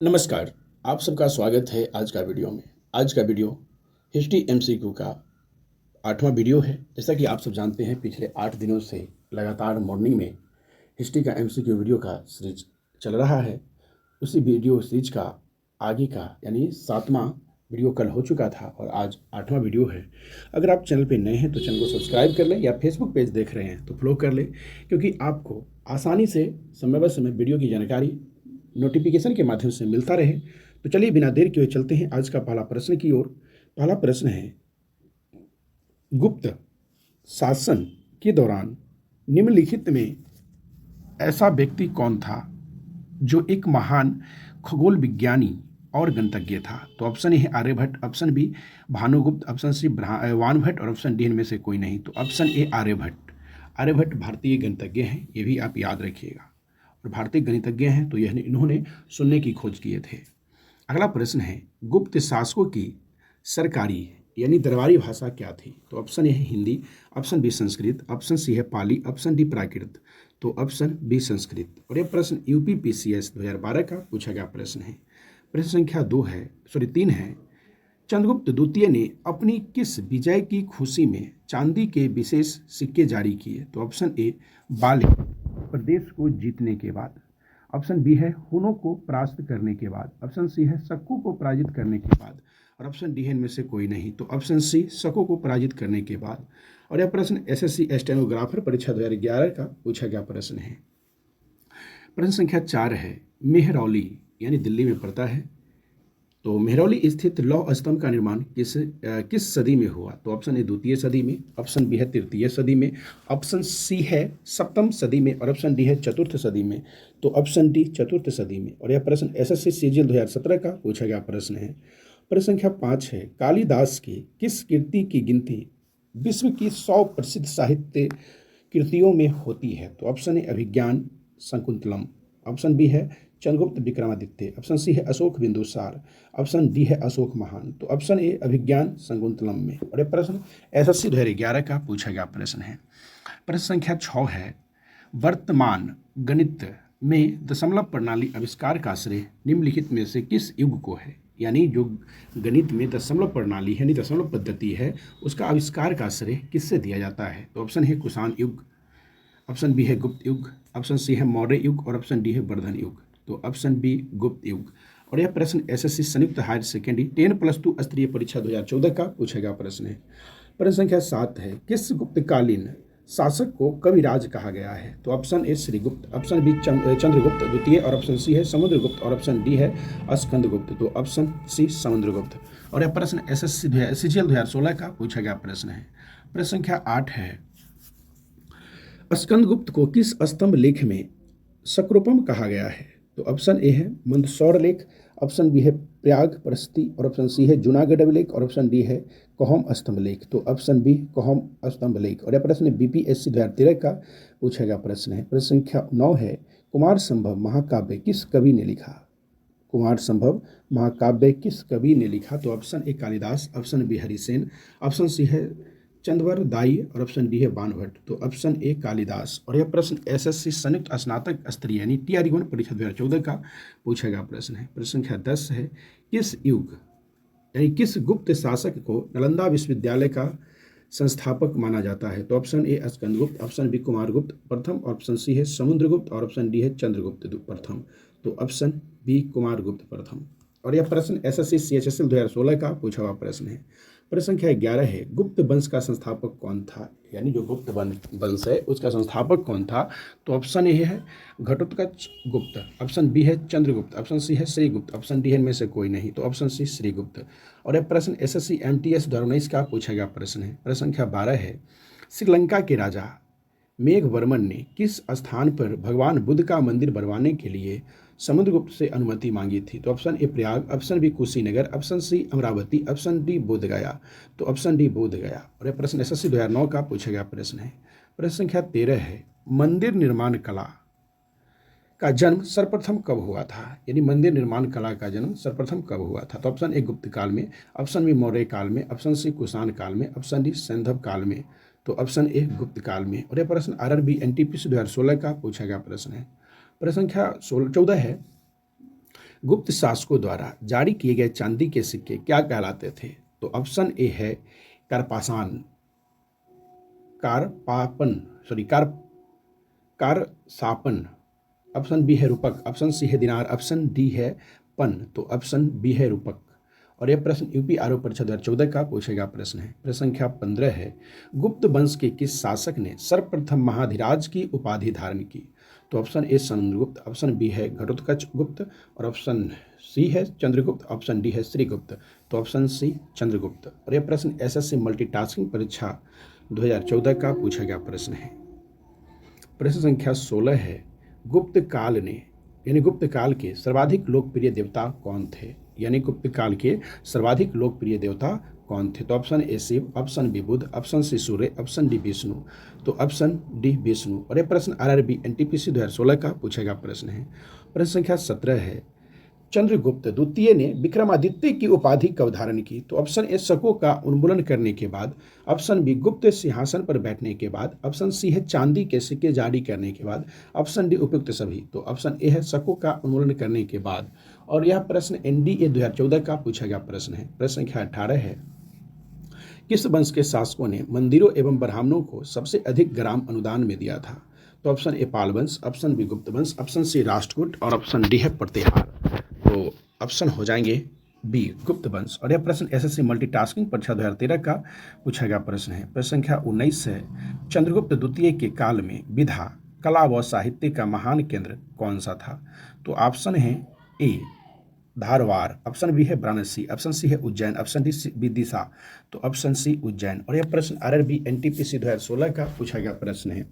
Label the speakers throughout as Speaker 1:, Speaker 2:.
Speaker 1: नमस्कार। आप सबका स्वागत है आज का वीडियो में। आज का वीडियो हिस्ट्री एमसीक्यू का 8वां वीडियो है। जैसा कि आप सब जानते हैं, पिछले 8 दिनों से लगातार मॉर्निंग में हिस्ट्री का एमसीक्यू वीडियो का सीरीज चल रहा है। उसी वीडियो सीरीज का आगे का यानी 7वां वीडियो कल हो चुका था और आज 8वां वीडियो है। अगर आप चैनल पे नए हैं तो चैनल को सब्सक्राइब कर लें, या फेसबुक पेज देख रहे हैं तो फॉलो कर लें, क्योंकि आपको आसानी से समय ब समय वीडियो की जानकारी नोटिफिकेशन के माध्यम से मिलता रहे। तो चलिए बिना देर किए चलते हैं आज का पहला प्रश्न की ओर। पहला प्रश्न है, गुप्त शासन के दौरान निम्नलिखित में ऐसा व्यक्ति कौन था जो एक महान खगोल विज्ञानी और गणितज्ञ था? तो ऑप्शन ए है Aryabhatta, option B Bhanugupta, option C Banabhatta और ऑप्शन डी इनमें से कोई नहीं। तो ऑप्शन ए आर्यभट्ट। आर्यभट्ट भारतीय गणितज्ञ हैं, ये भी आप याद रखिएगा। और भारतीय गणितज्ञ हैं तो यह इन्होंने शून्य की खोज किए थे। अगला प्रश्न है, गुप्त शासकों की सरकारी यानी दरबारी भाषा क्या थी? तो ऑप्शन ए है Hindi, option B Sanskrit, option C है पाली, ऑप्शन डी प्राकृत। तो ऑप्शन बी संस्कृत। और यह प्रश्न यूपीपीसीएस 2012 का पूछा गया प्रश्न है। प्रश्न संख्या 3 है, चंद्रगुप्त द्वितीय ने अपनी किस विजय की खुशी में चांदी के विशेष सिक्के जारी किए? तो ऑप्शन ए बाले प्रदेश को जीतने के बाद, ऑप्शन बी है हुनों को परास्त करने के बाद, ऑप्शन सी है शकों को पराजित करने के बाद, और ऑप्शन डी है इनमें से कोई नहीं। तो ऑप्शन सी शकों को पराजित करने के बाद। और यह प्रश्न एसएससी स्टेनोग्राफर परीक्षा 2011 का पूछा गया प्रश्न है। प्रश्न संख्या 4 है, मेहरौली यानी दिल्ली में पड़ता है, तो मेहरौली स्थित लौह स्तंभ का निर्माण किस सदी में हुआ? तो ऑप्शन ए द्वितीय सदी में, ऑप्शन बी है तृतीय सदी में, ऑप्शन सी है सप्तम सदी में, और ऑप्शन डी है चतुर्थ सदी में। तो ऑप्शन डी चतुर्थ सदी में। और यह प्रश्न एसएससी सीजीएल 2017 का पूछा गया प्रश्न है। प्रश्न संख्या 5 है, कालिदास की किस कृति की गिनती विश्व की 100 प्रसिद्ध साहित्य कृतियों में होती है? तो option A Abhijnana Shakuntalam, option B है चंद्रगुप्त विक्रमादित्य, ऑप्शन सी है अशोक बिंदुसार, ऑप्शन डी है अशोक महान। तो ऑप्शन ए अभिज्ञान शकुंतलम में। और यह प्रश्न एसएससी 2011 का पूछा गया प्रश्न है। प्रश्न संख्या 6 है, वर्तमान गणित में दशमलव प्रणाली आविष्कार का श्रेय निम्नलिखित में से किस युग को है? यानी जो गणित में दशमलव प्रणाली यानी दशमलव पद्धति है, उसका आविष्कार का श्रेय किससे दिया जाता है? तो ऑप्शन है कुषाण युग, ऑप्शन बी है गुप्त युग, ऑप्शन सी है मौर्य युग, और ऑप्शन डी है वर्धन युग। तो ऑप्शन बी गुप्त युग। और यह प्रश्न एसएससी संयुक्त हायर सेकेंडरी 10+2 स्तरीय परीक्षा 2014 का पूछा गया प्रश्न है। प्रश्न संख्या 7 है, किस गुप्तकालीन शासक को कविराज कहा गया है? तो option A Shrigupta, option B Chandragupta द्वितीय, और ऑप्शन सी है समुद्रगुप्त, और ऑप्शन डी है स्कंदगुप्त। तो ऑप्शन सी समुद्रगुप्त। और यह प्रश्न एसएससी सीजीएल 2016 का पूछा गया प्रश्न है। प्रश्न संख्या 8 है, स्कंदगुप्त को किस स्तंभ लेख में सक्रोपम कहा गया है? तो ऑप्शन ए है मंदसौर लेख, ऑप्शन बी है प्रयाग प्रस्ती, और ऑप्शन सी है जूनागढ़ अभिलेख, और ऑप्शन डी है कोहम स्तंभ लेख। तो ऑप्शन बी कोहम स्तंभ लेख। और यह प्रश्न बीपीएससी 2013 का पूछा गया प्रश्न है। प्रश्न संख्या 9 है, कुमार संभव महाकाव्य किस कवि ने लिखा? कुमार संभव महाकाव्य किस कवि ने लिखा? तो option A Kalidasa, option B Harisena, option C है चंद्रवर दाई, और ऑप्शन डी है बाणभट्ट। तो ऑप्शन ए कालिदास। और यह प्रश्न एसएससी संयुक्त स्नातक स्तरीय यानी टीआर1 परीक्षा 2014 का पूछा गया प्रश्न है। प्रश्न संख्या 10 है, किस युग यानी किस गुप्त शासक को नालंदा विश्वविद्यालय का संस्थापक माना जाता है? तो option A Skandagupta, option B Kumaragupta प्रथम, ऑप्शन सी है समुद्रगुप्त, और ऑप्शन डी है चंद्रगुप्त प्रथम। तो ऑप्शन बी कुमारगुप्त प्रथम। और यह प्रश्न एसएससी सीएचएसएल 2016 का पूछा हुआ प्रश्न है। प्रश्न संख्या 11 है, गुप्त वंश का संस्थापक कौन था? यानी जो गुप्त वंश है उसका संस्थापक कौन था? तो ऑप्शन ए है घटोत्कच गुप्त, ऑप्शन बी है चंद्रगुप्त, ऑप्शन सी है श्रीगुप्त, ऑप्शन डी है इनमें से कोई नहीं। तो ऑप्शन सी श्रीगुप्त। और यह प्रश्न एसएससी एमटीएस 2019 का पूछा गया प्रश्न है। प्रश्न संख्या 12 है, श्रीलंका के राजा मेघवर्मन ने किस स्थान पर भगवान बुद्ध का मंदिर बनवाने के लिए समुद्रगुप्त से अनुमति मांगी थी? तो option A Prayag, option B Kushinagar, option C Amaravati, option D Bodhgaya. तो ऑप्शन डी बोधगया। और यह प्रश्न एसएससी 2009 का पूछा गया प्रश्न है। प्रश्न संख्या 13 है, मंदिर निर्माण कला का जन्म सर्वप्रथम कब हुआ था? यानी मंदिर निर्माण कला का जन्म सर्वप्रथम कब हुआ था? तो ऑप्शन ए गुप्त काल में, ऑप्शन बी मौर्य काल में, ऑप्शन सी कुषाण काल में, ऑप्शन डी सैंधव काल में। तो ऑप्शन ए गुप्त काल में। और यह प्रश्न आरआरबी एनटीपीसी 2016 का पूछा गया प्रश्न है। प्रश्न संख्या 14 है, गुप्त शासकों द्वारा जारी किए गए चांदी के सिक्के क्या कहलाते थे? तो ऑप्शन ए है कारपासान, कारपापन, सॉरी कारसापन, ऑप्शन बी है रूपक, ऑप्शन सी है दिनार, ऑप्शन डी है पन, तो ऑप्शन बी है रूपक। और यह प्रश्न यूपी आरोप परीक्षा 2014 का पूछा गया प्रश्न है। प्रश्न संख्या 15 है, गुप्त वंश के किस शासक ने सर्वप्रथम महाधिराज की उपाधि धारण की? तो option A Samudragupta, option B है घटोत्कच गुप्त, और ऑप्शन सी है चंद्रगुप्त, ऑप्शन डी है श्रीगुप्त, तो ऑप्शन सी चंद्रगुप्त। और यह प्रश्न एसएससी मल्टीटास्किंग परीक्षा 2014 का पूछा गया प्रश्न है। प्रश्न संख्या 16 है, गुप्त काल ने यानी गुप्त काल के सर्वाधिक लोकप्रिय देवता कौन थे? यानी गुप्त काल के सर्वाधिक लोकप्रिय देवता कौन थे? तो option A Shiva, option B Buddha, option C Surya, option D Vishnu, तो ऑप्शन डी विष्णु। और यह प्रश्न आरआरबी एनटीपीसी 2016 का पूछा गया प्रश्न है। प्रश्न संख्या 17 है, चंद्रगुप्त द्वितीय ने विक्रमादित्य की उपाधि कब धारण की? तो ऑप्शन ए शकों का उन्मूलन करने के बाद, ऑप्शन बी गुप्त सिंहासन पर बैठने के बाद, ऑप्शन सी है चांदी के सिक्के जारी करने के बाद, ऑप्शन डी उपयुक्त सभी, तो ऑप्शन ए है शकों का उन्मूलन करने के बाद। और यह प्रश्न एनडीए 2014 का पूछा गया प्रश्न है। प्रश्न संख्या 18 है, किस वंश के शासकों ने मंदिरों एवं ब्राह्मणों को सबसे अधिक ग्राम अनुदान में दिया था? तो ऑप्शन ए पाल वंश, ऑप्शन बी गुप्त वंश, ऑप्शन सी राष्ट्रकूट, और ऑप्शन डी है प्रतिहार, तो ऑप्शन हो जाएंगे बी गुप्त वंश। और यह प्रश्न एसएससी मल्टीटास्किंग परीक्षा 2013 का पूछा गया प्रश्न है। प्रश्न संख्या 19 है, चंद्रगुप्त द्वितीय के काल में विधा, कला व साहित्य का महान केंद्र कौन सा था? तो ऑप्शन है ए धारवाड़, ऑप्शन बी है वाराणसी, ऑप्शन सी है उज्जैन, ऑप्शन डी विदिशा, तो ऑप्शन सी उज्जैन। और यह प्रश्न आरआरबी एनटीपीसी 2016 का पूछा गया प्रश्न है।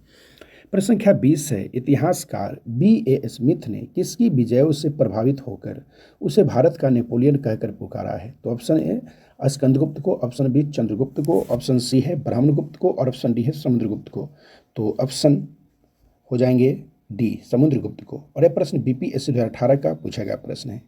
Speaker 1: प्रश्न संख्या 20 है, इतिहासकार बी.ए. स्मिथ ने किसकी विजयों से प्रभावित होकर उसे भारत का नेपोलियन कहकर पुकारा है? तो ऑप्शन ए स्कंदगुप्त को, ऑप्शन बी चंद्रगुप्त को, ऑप्शन सी है ब्रह्मगुप्त को, और ऑप्शन डी है समुद्रगुप्त को, तो ऑप्शन हो जाएंगे डी समुद्रगुप्त को। और यह प्रश्न बीपीएससी 2018 का पूछा गया प्रश्न है।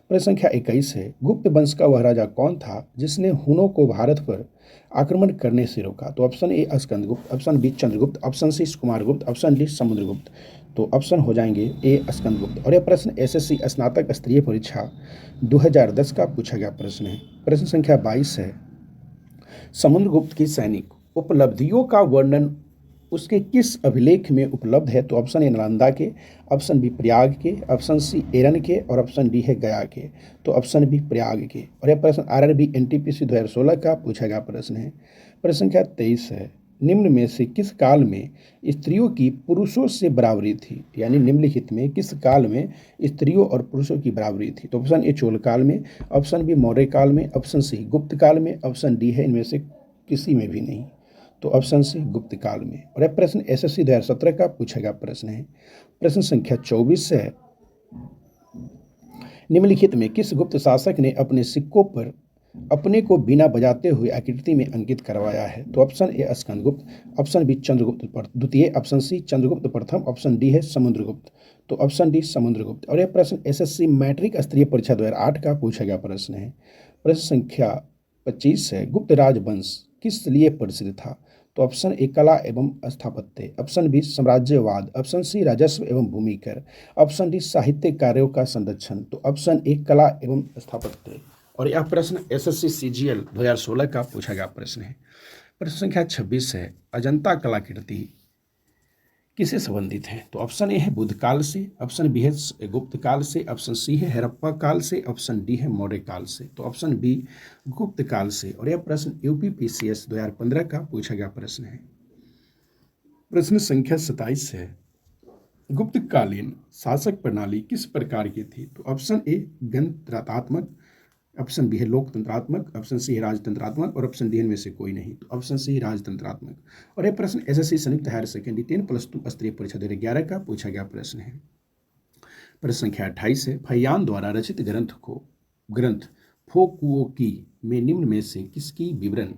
Speaker 1: प्रश्न संख्या 21 है, गुप्त वंश का वह राजा कौन था जिसने हुनों को भारत पर आक्रमण करने से रोका? तो option A Skandagupta, option B Chandragupta, option C Kumaragupta, option D Samudragupta, तो ऑप्शन हो जाएंगे ए स्कंदगुप्त। और यह प्रश्न एसएससी स्नातक स्तरीय परीक्षा 2010 का पूछा गया प्रश्न है। प्रश्न संख्या 22 है, समुद्रगुप्त की सैनिक उपलब्धियों का वर्णन उसके किस अभिलेख में उपलब्ध है? तो ऑप्शन ए नालंदा के, ऑप्शन बी प्रयाग के, ऑप्शन सी एरन के, और ऑप्शन डी है गया के, तो ऑप्शन बी प्रयाग के। और यह प्रश्न आरआरबी एनटीपीसी 2016 का पूछा गया प्रश्न है। प्रश्न संख्या 23 है, निम्न में से किस काल में स्त्रियों की पुरुषों से बराबरी थी? यानी निम्नलिखित में किस काल में स्त्रियों और पुरुषों की बराबरी थी? तो ऑप्शन ए चोल काल में, ऑप्शन बी मौर्य काल में, ऑप्शन सी गुप्त काल में, ऑप्शन डी है इनमें से किसी में भी नहीं, तो ऑप्शन सी गुप्त काल में। और यह प्रश्न एसएससी 2017 का पूछा गया प्रश्न है। प्रश्न संख्या 24 है, निम्नलिखित में किस गुप्त शासक ने अपने सिक्कों पर अपने को बिना बजाते हुए आकृति में अंकित करवाया है? तो option A Skandagupta, option B Chandragupta द्वितीय, ऑप्शन सी चंद्रगुप्त प्रथम, ऑप्शन डी है समुद्रगुप्त, तो ऑप्शन डी समुद्रगुप्त। और यह प्रश्न एसएससी मैट्रिक स्तरीय परीक्षा 2008 का पूछा गया प्रश्न है। प्रश्न संख्या 25 है, गुप्त राजवंश किस लिए प्रसिद्ध था? तो ऑप्शन ए कला एवं स्थापत्य, ऑप्शन बी साम्राज्यवाद, ऑप्शन सी राजस्व एवं भूमि कर, ऑप्शन डी साहित्य कार्यों का संरक्षण, तो ऑप्शन ए कला एवं स्थापत्य। और यह प्रश्न एसएससी सीजीएल 2016 का पूछा गया प्रश्न है। प्रश्न संख्या 26 है, अजंता कलाकृति किससे संबंधित है? तो ऑप्शन ए है बुद्ध काल से, ऑप्शन बी है गुप्त काल से, ऑप्शन सी है हड़प्पा काल से, ऑप्शन डी है मौर्य काल से, तो ऑप्शन बी गुप्त काल से। और यह प्रश्न यूपीपीसीएस 2015 का पूछा गया प्रश्न है। प्रश्न संख्या 27 है, गुप्तकालीन शासक प्रणाली किस प्रकार की थी? तो ऑप्शन ए गणतंत्रात्मक, ऑप्शन बी है लोकतंत्रात्मक, ऑप्शन सी है राजतंत्रात्मक, और ऑप्शन डी इनमें से कोई नहीं, तो ऑप्शन सी राजतंत्रात्मक। और यह प्रश्न एसएससी संयुक्त हायर सेकेंडरी 10+2 स्तरीय परीक्षा 2011 का पूछा गया प्रश्न है। प्रश्न संख्या 28 है, फैयान द्वारा रचित ग्रंथ फोकुओकी में निम्न में से किसकी विवरण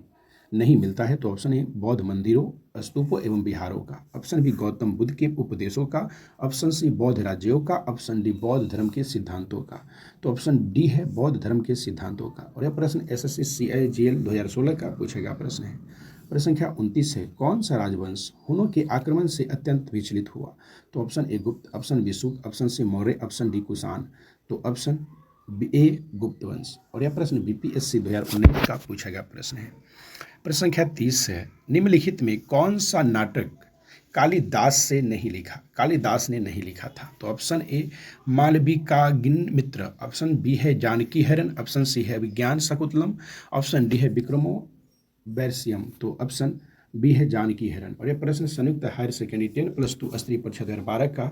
Speaker 1: नहीं मिलता है? तो ऑप्शन ए बौद्ध मंदिरों, स्तूपों एवं विहारों का, ऑप्शन बी गौतम बुद्ध के उपदेशों का, ऑप्शन सी बौद्ध राज्यों का, ऑप्शन डी बौद्ध धर्म के सिद्धांतों का, तो ऑप्शन डी है बौद्ध धर्म के सिद्धांतों का। और यह प्रश्न एसएससी सीआईजीएल 2016 का पूछा गया प्रश्न है। प्रश्न संख्या 29 है, कौन सा राजवंश हुनों के आक्रमण से अत्यंत विचलित हुआ? तो option A Gupta, option B Shunga, option C Maurya, option D Kushan, तो ऑप्शन ए गुप्त वंश। और यह प्रश्न बीपीएससी 2019 का पूछा गया प्रश्न है। प्रश्न संख्या 30 है, निम्नलिखित में कौन सा नाटक कालिदास से नहीं लिखा, कालिदास ने नहीं लिखा था? तो option A Malavikagnimitram, option B है जानकी हरण, ऑप्शन सी है विज्ञान शकुंतलम, ऑप्शन डी है विक्रमो बैरसियम। तो ऑप्शन बी है जानकी हरण। और यह प्रश्न संयुक्त हायर सेकेंडरी 10+2 स्त्री परीक्षा 2012 का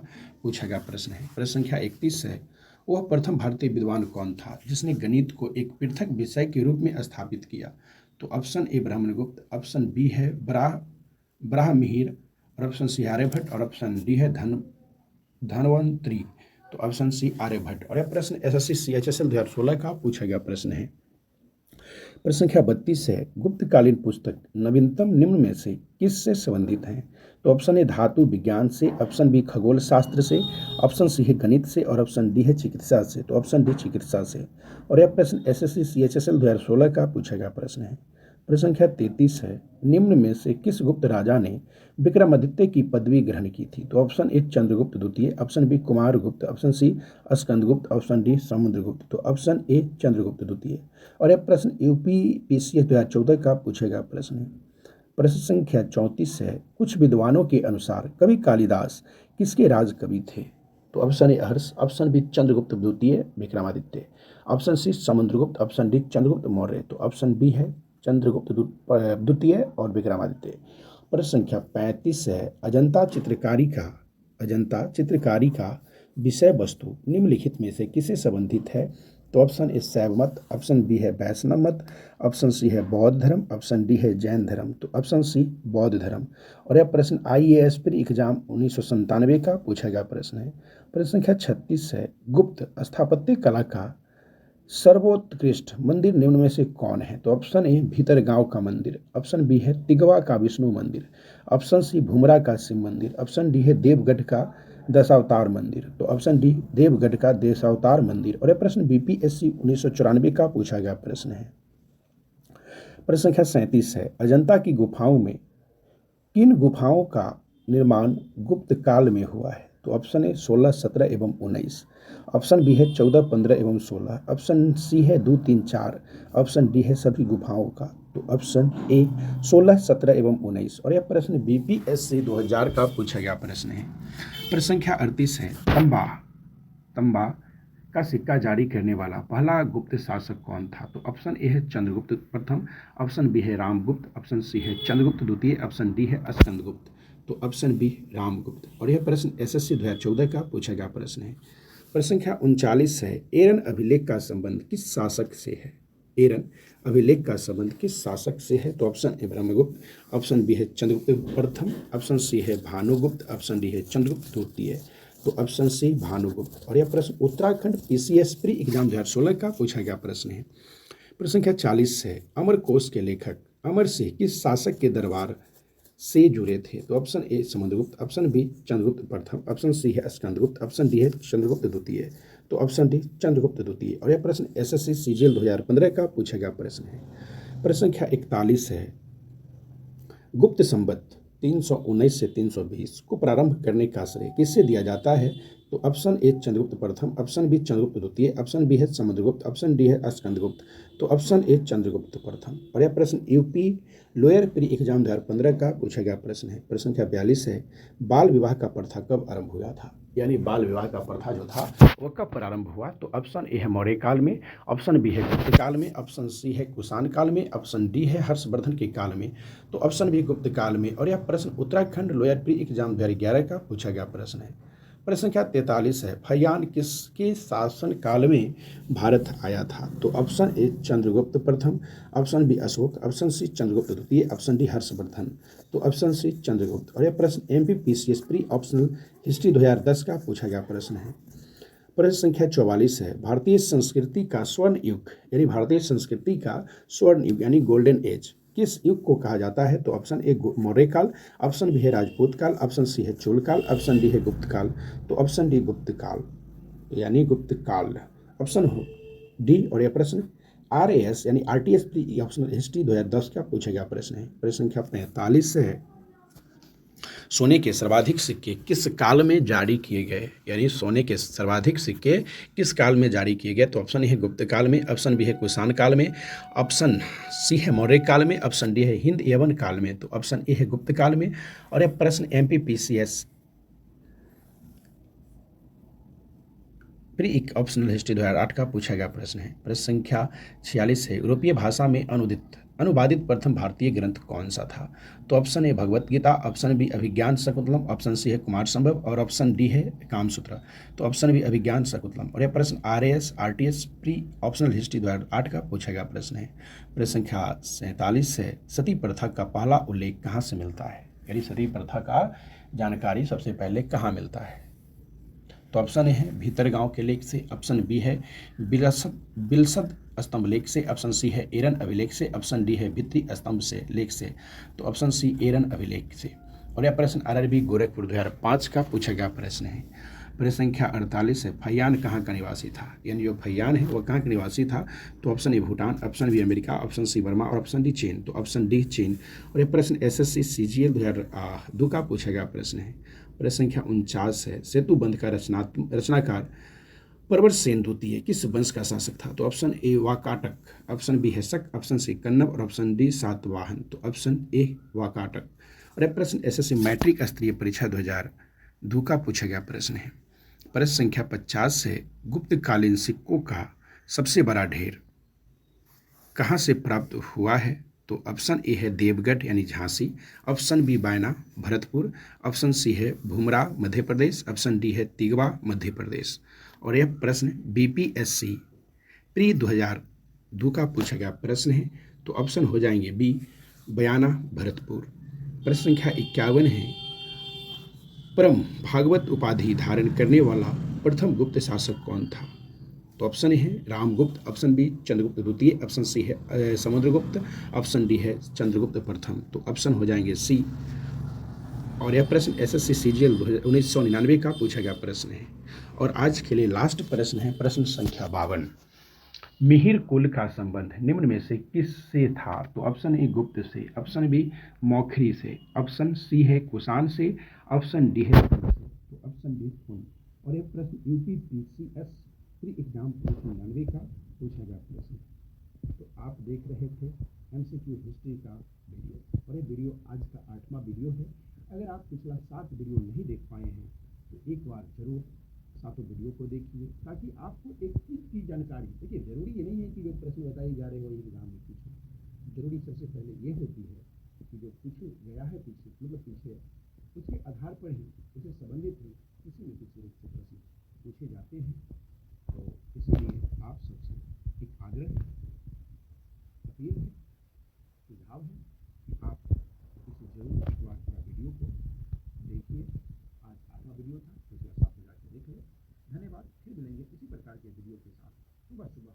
Speaker 1: पूछा गया प्रश्न है। प्रश्न संख्या 31 है, वह प्रथम भारतीय विद्वान कौन था जिसने गणित को एक पृथक विषय के रूप में स्थापित किया? तो ऑप्शन ए ब्राह्मणगुप्त, ऑप्शन बी है ब्राह्ममिहिर, और ऑप्शन सी आर्यभट्ट, और ऑप्शन डी है धनवंतरी। तो ऑप्शन सी आर्यभट्ट। और यह प्रश्न एसएससी सीएचएसएल 2016 का पूछा गया प्रश्न है। प्रश्न संख्या 32 है, गुप्तकालीन पुस्तक नवीनतम निम्न में से किससे संबंधित है? तो ऑप्शन ए धातु विज्ञान से, ऑप्शन बी खगोल शास्त्र से, ऑप्शन सी है गणित से, और ऑप्शन डी है चिकित्सा से। तो ऑप्शन डी चिकित्सा से। और यह प्रश्न एसएससी सीएचएसएल 2016 का पूछा गया प्रश्न है। प्रश्न संख्या 33 है, निम्न में से किस गुप्त राजा ने विक्रमादित्य की पदवी ग्रहण की थी? तो ऑप्शन ए चंद्रगुप्त द्वितीय, option B Kumaragupta, option C Skandagupta, option D Samudragupta. तो ऑप्शन ए चंद्रगुप्त द्वितीय। और यह प्रश्न यूपीपीसीएस 2014 का पूछेगा प्रश्न है। प्रश्न संख्या 34 है, कुछ विद्वानों के अनुसार कवि कालिदास किसके राज कवि थे? तो option A Harsha, option B Chandragupta द्वितीय Vikramaditya, option C Samudragupta, option D Chandragupta Maurya. तो ऑप्शन बी है चंद्रगुप्त द्वितीय और विक्रमादित्य। प्रश्न संख्या 35 है, अजंता चित्रकारी का विषय वस्तु निम्नलिखित में से किससे संबंधित है? तो ऑप्शन ए शैव मत, ऑप्शन बी है वैष्णव मत, ऑप्शन सी है बौद्ध धर्म, ऑप्शन डी है जैन धर्म। तो ऑप्शन सी बौद्ध धर्म। और यह प्रश्न IAS प्री एग्जाम 1997 का पूछा गया प्रश्न है। प्रश्न संख्या 36 है, गुप्त स्थापत्य कला का सर्वोत्कृष्ट मंदिर निम्न में से कौन है? तो ऑप्शन ए भीतरगांव का मंदिर, ऑप्शन बी है तिगवा का विष्णु मंदिर, ऑप्शन सी भुमरा का शिव मंदिर, ऑप्शन डी है देवगढ़ का दशावतार मंदिर। तो ऑप्शन डी देवगढ़ का दशावतार मंदिर। और यह प्रश्न बीपीएससी 1994 का पूछा गया प्रश्न है। प्रश्न संख्या 37 है, अजंता की गुफाओं में किन गुफाओं का निर्माण गुप्त काल में हुआ है? तो ऑप्शन ए 16, 17 एवं 19, ऑप्शन बी है 14, 15 एवं 16, ऑप्शन सी है 2, 3, 4, ऑप्शन डी है सभी गुफाओं का। तो ऑप्शन ए 16, 17 एवं 19। और यह प्रश्न बीपीएससी 2000 का पूछा गया प्रश्न है। प्रश्न संख्या 38 है, तंबा का सिक्का जारी करने वाला पहला गुप्त शासक कौन था? तो ऑप्शन ए है चंद्रगुप्त प्रथम, ऑप्शन बी है रामगुप्त, ऑप्शन सी है चंद्रगुप्त द्वितीय, ऑप्शन डी है स्कंदगुप्त। तो ऑप्शन बी रामगुप्त। और यह प्रश्न एसएससी 2014 का पूछा गया प्रश्न है। प्रश्न संख्या 39 है, एरन अभिलेख का संबंध किस शासक से है? एरन अभिलेख का संबंध किस शासक से है? तो option A Brahmagupta, option B है चंद्रगुप्त प्रथम, ऑप्शन सी है भानुगुप्त, ऑप्शन डी है चंद्रगुप्त द्वितीय। तो ऑप्शन सी भानुगुप्त। और यह प्रश्न उत्तराखंड पीसीएस प्री एग्जाम 2016 का पूछा गया प्रश्न है। प्रश्न संख्या 40 है, अमरकोश के लेखक अमर सिंह किस शासक के दरबार से जुड़े थे? तो option A Samudragupta, option B Chandragupta प्रथम, ऑप्शन सी है स्कंदगुप्त, ऑप्शन डी है चंद्रगुप्त द्वितीय। तो ऑप्शन डी चंद्रगुप्त द्वितीय। और यह प्रश्न एसएससी सीजीएल 2015 का पूछा गया प्रश्न है। प्रश्न संख्या 41 है, गुप्त संवत 319 से 320 को प्रारंभ करने का श्रेय किससे दिया जाता है? तो ऑप्शन ए चंद्रगुप्त प्रथम, ऑप्शन बी चंद्रगुप्त द्वितीय, ऑप्शन बी है समुद्रगुप्त, ऑप्शन डी है स्कंदगुप्त। तो ऑप्शन ए चंद्रगुप्त प्रथम। और यह प्रश्न यूपी लोअर प्री एग्जाम 2015 का पूछा गया प्रश्न है। प्रश्न संख्या 42 है, बाल विवाह का प्रथा कब आरंभ हुआ था? यानी बाल विवाह का प्रथा जो था वह कब प्रारंभ हुआ? तो ऑप्शन ए है मौर्य काल में, ऑप्शन बी है गुप्त काल में, ऑप्शन सी है कुषाण काल में, ऑप्शन डी है हर्षवर्धन के काल में। तो ऑप्शन बी गुप्त काल में। और यह प्रश्न उत्तराखंड लोअर प्री एग्जाम 2011 का पूछा गया प्रश्न है। प्रश्न संख्या 43 है, फहियान किसके शासन काल में भारत आया था? तो ऑप्शन ए चंद्रगुप्त प्रथम, option B Ashoka, option C Chandragupta द्वितीय, ऑप्शन डी हर्षवर्धन। तो ऑप्शन सी चंद्रगुप्त। और यह प्रश्न एमपीपीसीएस प्री ऑप्शनल हिस्ट्री 2010 का पूछा गया प्रश्न है। प्रश्न संख्या 44 है, भारतीय संस्कृति का स्वर्ण युग यानी भारतीय संस्कृति का स्वर्ण युग यानी गोल्डन एज किस युग को कहा जाता है? तो ऑप्शन ए मौर्य काल, ऑप्शन बी है राजपूत काल, ऑप्शन सी है चोल काल, ऑप्शन डी है गुप्त काल। तो ऑप्शन डी गुप्त काल यानी गुप्त काल, ऑप्शन हो डी। और यह प्रश्न RAS यानी RTS प्री ऑप्शनल हिस्ट्री 2010 का पूछा गया प्रश्न है। प्रश्न संख्या 45 है, सोने के सर्वाधिक सिक्के किस काल में जारी किए गए, यानी सोने के सर्वाधिक सिक्के किस काल में जारी किए गए? तो ऑप्शन ए है गुप्त काल में, ऑप्शन बी है कुषाण काल में, ऑप्शन सी है मौर्य काल में, ऑप्शन डी है हिंद यवन काल में। तो ऑप्शन ए है गुप्त काल में। और यह प्रश्न एमपीपीसीएस प्री ऑप्शनल हिस्ट्री 2008 का पूछा गया प्रश्न है। प्रश्न संख्या 46 है, यूरोपीय भाषा में अनुवादित प्रथम भारतीय ग्रंथ कौन सा था? तो option A Bhagavad Gita, option B Abhijnana Shakuntalam, option C है कुमार संभव और ऑप्शन डी है कामसूत्र। तो ऑप्शन बी अभिज्ञान शकुंतलम। और यह प्रश्न आरटीएस प्री ऑप्शनल हिस्ट्री 2008 का पूछा गया प्रश्न है। प्रश्न संख्या 47 है, सती प्रथा का पहला उल्लेख कहाँ से मिलता है, यानी सती प्रथा का जानकारी सबसे पहले कहाँ मिलता है? तो ऑप्शन ए है भीतरगांव के लेख से, ऑप्शन बी है बिलसद स्तंभ लेख से, ऑप्शन सी है एरन अभिलेख से, ऑप्शन डी है भित्री स्तंभ से लेख से। तो ऑप्शन सी एरन अभिलेख से। और यह प्रश्न आरआरबी गोरखपुर 2005 का पूछा गया प्रश्न है। प्रश्न संख्या 48 है, फैयान कहाँ का निवासी था, यानी जो फैयान है वह कहाँ का निवासी था? तो option A Bhutan, option B America, option C Burma और ऑप्शन डी चीन। तो ऑप्शन डी चीन। और यह प्रश्न एसएससी सीजीएल 2002 का पूछा गया प्रश्न है। प्रश्न संख्या 49 है, सेतु बंध का रचनाकार प्रवर सेन द्वितीय किस वंश का शासक था? तो option A Vakataka, option B है शक, ऑप्शन सी कन्नव और ऑप्शन डी सातवाहन। तो ऑप्शन ए वाकाटक। और यह प्रश्न एसएससी मैट्रिक स्तरीय परीक्षा 2002 का पूछा गया प्रश्न है। प्रश्न संख्या 50 है, गुप्तकालीन सिक्कों का सबसे बड़ा ढेर कहाँ से प्राप्त हुआ है? तो ऑप्शन ए है देवगढ़ यानी झांसी, ऑप्शन बी बायना भरतपुर, ऑप्शन सी है भूमरा मध्य प्रदेश, ऑप्शन डी है तिगवा मध्य प्रदेश। और यह प्रश्न बीपीएससी प्री 2002 का पूछा गया प्रश्न है। तो ऑप्शन हो जाएंगे बी बयाना भरतपुर। प्रश्न संख्या 51 है, परम भागवत उपाधि धारण करने वाला प्रथम गुप्त शासक कौन था? तो ऑप्शन ए है रामगुप्त, ऑप्शन बी चंद्रगुप्त द्वितीय, ऑप्शन सी है समुद्रगुप्त, ऑप्शन डी है चंद्रगुप्त प्रथम। तो ऑप्शन हो जाएंगे सी। और यह प्रश्न एसएससी सीजीएल 1999 का पूछा गया प्रश्न है। और आज के लिए लास्ट प्रश्न है, प्रश्न संख्या 52, मिहिर कुल का संबंध निम्न में से किससे था? तो ऑप्शन ए गुप्त से, ऑप्शन बी मौखरी से, ऑप्शन सी है कुषाण से, ऑप्शन डी है तो ऑप्शन डी हुन। और यह प्रश्न यूपीपीसीएस प्री एग्जाम 1999 का पूछा गया प्रश्न। तो आप देख रहे थे एमसीक्यू हिस्ट्री का वीडियो, और ये वीडियो आज का 8वां वीडियो है। अगर आप पिछला 7 वीडियो नहीं देख पाए हैं तो एक बार जरूर 7 वीडियो को देखिए, ताकि आपको एक चीज़ की जानकारी। देखिए, जरूरी ये नहीं है कि जो प्रश्न बताए जा रहे हो एग्जाम में पूछे। जरूरी सबसे पहले ये होती है कि जो पूछे गया है पीछे उसके आधार पर ही उसे संबंधित ही किसी न किसी रूप से प्रश्न पूछे जाते हैं। तो इसीलिए आप सबसे एक आग्रह है, अपील है, सुझाव है कि आप इसे जरूर एक बार पूरा वीडियो को देखिए। आज 8वां वीडियो था, पिछला 7 जाकर देख लो। धन्यवाद। फिर मिलेंगे इसी प्रकार के वीडियो के साथ सुबह सुबह।